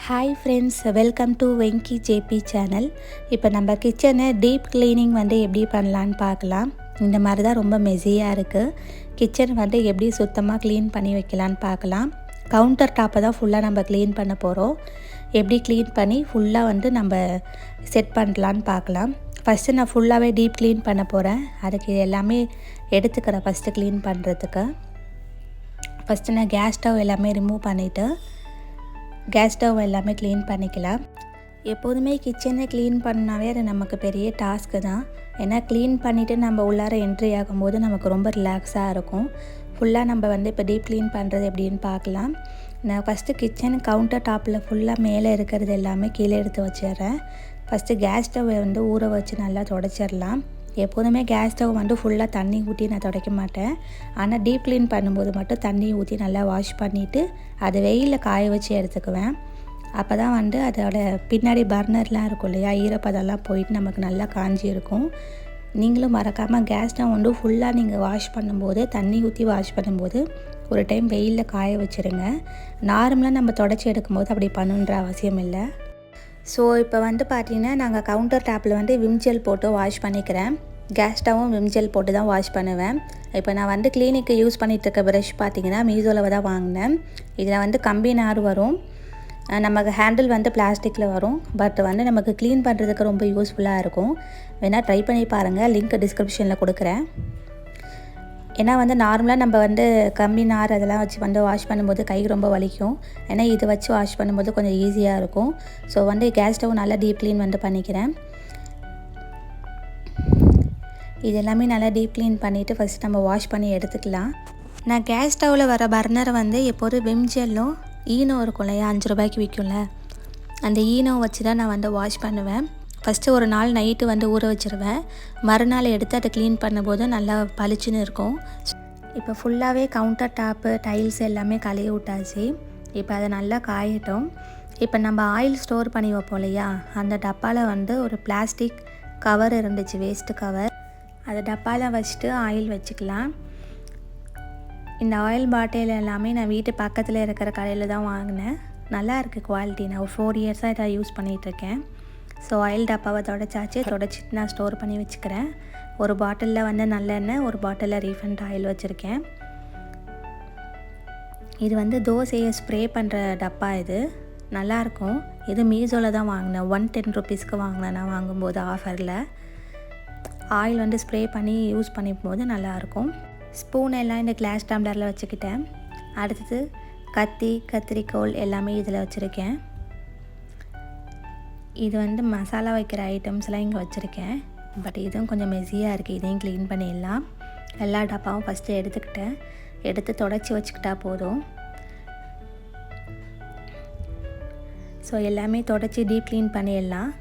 Hi friends, welcome to Venky JP channel. இப்போ நம்ம கிச்சனை டீப் க்ளீனிங் எப்படி பண்ணலான்னு பார்க்கலாம். இந்த மாதிரி தான் ரொம்ப மெஸியாக இருக்குது. கிச்சன் எப்படி சுத்தமாக க்ளீன் பண்ணி வைக்கலான்னு பார்க்கலாம். கவுண்டர் டாப்பை தான் ஃபுல்லாக நம்ம க்ளீன் பண்ண போகிறோம். எப்படி க்ளீன் பண்ணி ஃபுல்லாக நம்ம செட் பண்ணலான்னு பார்க்கலாம். ஃபஸ்ட்டு நான் ஃபுல்லாகவே டீப் க்ளீன் பண்ண போகிறேன். அதுக்கு எல்லாமே எடுத்துக்கிறேன். ஃபஸ்ட்டு க்ளீன் பண்ணுறதுக்கு ஃபஸ்ட்டு நான் கேஸ் ஸ்டவ் எல்லாமே ரிமூவ் பண்ணிவிட்டு கேஸ் ஸ்டவ் எல்லாமே க்ளீன் பண்ணிக்கலாம். எப்போதுமே கிச்சனை க்ளீன் பண்ணாவே அது நமக்கு பெரிய டாஸ்க்கு தான். ஏன்னா க்ளீன் பண்ணிவிட்டு நம்ம உள்ளார என்ட்ரி ஆகும்போது நமக்கு ரொம்ப ரிலாக்ஸாக இருக்கும். ஃபுல்லாக நம்ம இப்போ டீப் க்ளீன் பண்ணுறது எப்படின்னு பார்க்கலாம். நான் ஃபஸ்ட்டு கிச்சன் கவுண்டர் டாப்பில் ஃபுல்லாக மேலே இருக்கிறது எல்லாமே கீழே எடுத்து வச்சிடுறேன். ஃபஸ்ட்டு கேஸ் ஸ்டவ்வை ஊற வச்சு நல்லா துடைச்சிடலாம். எப்போதுமே கேஸ் ஸ்டவ் ஃபுல்லாக தண்ணி ஊற்றி நான் துடைக்க மாட்டேன். ஆனால் டீப் க்ளீன் பண்ணும்போது மட்டும் தண்ணி ஊற்றி நல்லா வாஷ் பண்ணிவிட்டு அதை வெயிலில் காய வச்சு எடுத்துக்குவேன். அப்போ தான் அதோட பின்னாடி பர்னர்லாம் இருக்கும் இல்லையா, ஈரப்பதெல்லாம் போயிட்டு நமக்கு நல்லா காஞ்சி இருக்கும். நீங்களும் மறக்காமல் கேஸ் ஸ்டவ் ஃபுல்லாக நீங்கள் வாஷ் பண்ணும்போது தண்ணி ஊற்றி வாஷ் பண்ணும்போது ஒரு டைம் வெயிலில் காய வச்சுருங்க. நார்மலாக நம்ம துடைச்சி எடுக்கும்போது அப்படி பண்ணுன்ற அவசியம் இல்லை. ஸோ இப்போ பார்த்திங்கன்னா நாங்கள் கவுண்டர் டாப்பில் விம் போட்டு வாஷ் பண்ணிக்கிறேன். கேஸ் ஸ்டவ்வும் விம் போட்டு தான் வாஷ் பண்ணுவேன். இப்போ நான் கிளினிக்கு யூஸ் பண்ணிகிட்ருக்க ப்ரஷ் பார்த்திங்கன்னா மீஷோவில் தான் வாங்கினேன். இதில் கம்பி நார் வரும், நமக்கு ஹேண்டில் பிளாஸ்டிக்கில் வரும். பட் நமக்கு க்ளீன் பண்ணுறதுக்கு ரொம்ப யூஸ்ஃபுல்லாக இருக்கும். வேணால் ட்ரை பண்ணி பாருங்கள், லிங்க் டிஸ்கிரிப்ஷனில் கொடுக்குறேன். ஏன்னா நார்மலாக நம்ம கம்பி நார் அதெல்லாம் வச்சு வாஷ் பண்ணும்போது கை ரொம்ப வலிக்கும். ஏன்னா இது வச்சு வாஷ் பண்ணும்போது கொஞ்சம் ஈஸியாக இருக்கும். ஸோ கேஸ் ஸ்டவ் நல்லா டீப் க்ளீன் பண்ணிக்கிறேன். இது எல்லாமே நல்லா டீப் க்ளீன் பண்ணிவிட்டு ஃபஸ்ட் நம்ம வாஷ் பண்ணி எடுத்துக்கலாம். நான் கேஸ் ஸ்டவ்வில் வர பர்னரை எப்போதும் விம் ஜெல்லும் ஈனோ இருக்கும் இல்லையா, 5 ரூபாய்க்கு விற்கும்ல, அந்த ஈனோ வச்சு தான் நான் வாஷ் பண்ணுவேன். ஃபஸ்ட்டு ஒரு நாள் நைட்டு ஊற வச்சுருவேன். மறுநாள் எடுத்து அதை க்ளீன் பண்ணும்போது நல்லா பளிச்சுன்னு இருக்கும். இப்போ ஃபுல்லாகவே கவுண்டர் டாப்பு டைல்ஸ் எல்லாமே கழுவி விட்டாச்சு. இப்போ அதை நல்லா காயட்டும். இப்போ நம்ம ஆயில் ஸ்டோர் பண்ணி வைப்போம் இல்லையா, அந்த டப்பாவில் ஒரு பிளாஸ்டிக் கவர் இருந்துச்சு, வேஸ்ட்டு கவர். அதை டப்பாவில் வச்சுட்டு ஆயில் வச்சுக்கலாம். இந்த ஆயில் பாட்டில் எல்லாமே நான் வீட்டு பக்கத்தில் இருக்கிற கடையில் தான் வாங்கினேன். நல்லா இருக்குது குவாலிட்டி. நான் ஒரு 4 இயர்ஸாக இதை யூஸ் பண்ணிகிட்ருக்கேன். ஸோ ஆயில் டப்பாவை தொடச்சிட்டு நான் ஸ்டோர் பண்ணி வச்சுக்கிறேன். ஒரு பாட்டிலில் நல்லெண்ணெய், ஒரு பாட்டிலில் ரீஃபண்ட் ஆயில் வச்சுருக்கேன். இது தோசையை ஸ்ப்ரே பண்ணுற டப்பா. இது நல்லாயிருக்கும். இது மீஷோவில் தான் வாங்கினேன். 110 ருபீஸ்க்கு வாங்கினேன் நான் வாங்கும்போது ஆஃபரில். ஆயில் ஸ்ப்ரே பண்ணி யூஸ் பண்ணிக்கும்போது நல்லாயிருக்கும். ஸ்பூன் எல்லாம் இந்த கிளாஸ் டம்ளரில் வச்சுக்கிட்டேன். அடுத்தது கத்திரிக்கோல் எல்லாமே இதில் வச்சுருக்கேன். இது மசாலா வைக்கிற ஐட்டம்ஸ்லாம் இங்கே வச்சுருக்கேன். பட் இதுவும் கொஞ்சம் மெஸியாக இருக்குது. இதையும் க்ளீன் பண்ணிடலாம். எல்லா டப்பாவும் ஃபஸ்ட்டு எடுத்து தொடச்சி வச்சுக்கிட்டா போதும். ஸோ எல்லாமே தொடச்சி டீப் க்ளீன் பண்ணிடலாம்.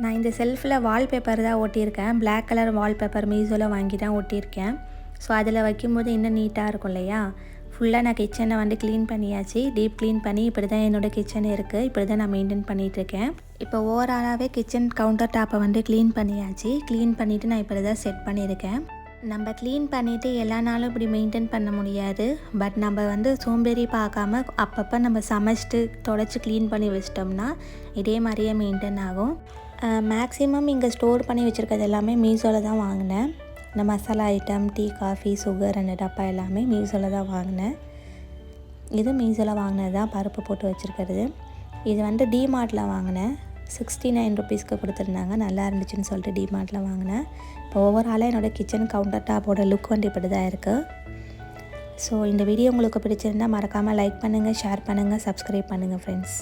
நான் இந்த செல்ஃபில் வால்பேப்பர் தான் ஒட்டியிருக்கேன். பிளாக் கலர் வால்பேப்பர் மீஷோவில் வாங்கி தான் ஒட்டியிருக்கேன். ஸோ அதில் வைக்கும்போது இன்னும் நீட்டாக இருக்கும் இல்லையா. ஃபுல்லாக நான் கிச்சனை க்ளீன் பண்ணியாச்சு. டீப் க்ளீன் பண்ணி இப்படி தான் என்னோடய கிச்சன் இருக்குது. இப்படி தான் நான் மெயின்டைன் பண்ணிகிட்ருக்கேன். இப்போ ஓவராலாகவே கிச்சன் கவுண்டர் டாப்பை க்ளீன் பண்ணியாச்சு. க்ளீன் பண்ணிவிட்டு நான் இப்படி தான் செட் பண்ணியிருக்கேன். நம்ம க்ளீன் பண்ணிவிட்டு எல்லா நாளும் இப்படி மெயின்டைன் பண்ண முடியாது. பட் நம்ம சோம்பேறி பார்க்காம அப்பப்போ நம்ம சமைச்சிட்டு தொடச்சி க்ளீன் பண்ணி வச்சிட்டோம்னா இதே மாதிரியே மெயின்டைன் ஆகும். மேக்ஸிமம் இங்கே ஸ்டோர் பண்ணி வச்சுருக்கிறது எல்லாமே மீஷோவில் தான் வாங்கினேன். இந்த masala item, tea, coffee, sugar அந்த டப்பா எல்லாமே மீஷோவில் தான் வாங்கினேன். இது மீஷோவில் வாங்கினது தான், பருப்பு போட்டு வச்சுருக்கிறது. இது டிமார்ட்டில் வாங்கினேன். 69 ருபீஸ்க்கு கொடுத்துருந்தாங்க. நல்லா இருந்துச்சுன்னு சொல்லிட்டு டிமார்ட்டில் வாங்கினேன். இப்போ ஓவராலாக என்னோடய கிச்சன் கவுண்டர் டாப்போட லுக் இப்படி தான் இருக்குது. ஸோ இந்த வீடியோ உங்களுக்கு பிடிச்சிருந்தால் மறக்காமல் லைக் பண்ணுங்கள், ஷேர் பண்ணுங்கள், சப்ஸ்கிரைப் பண்ணுங்கள் ஃப்ரெண்ட்ஸ்.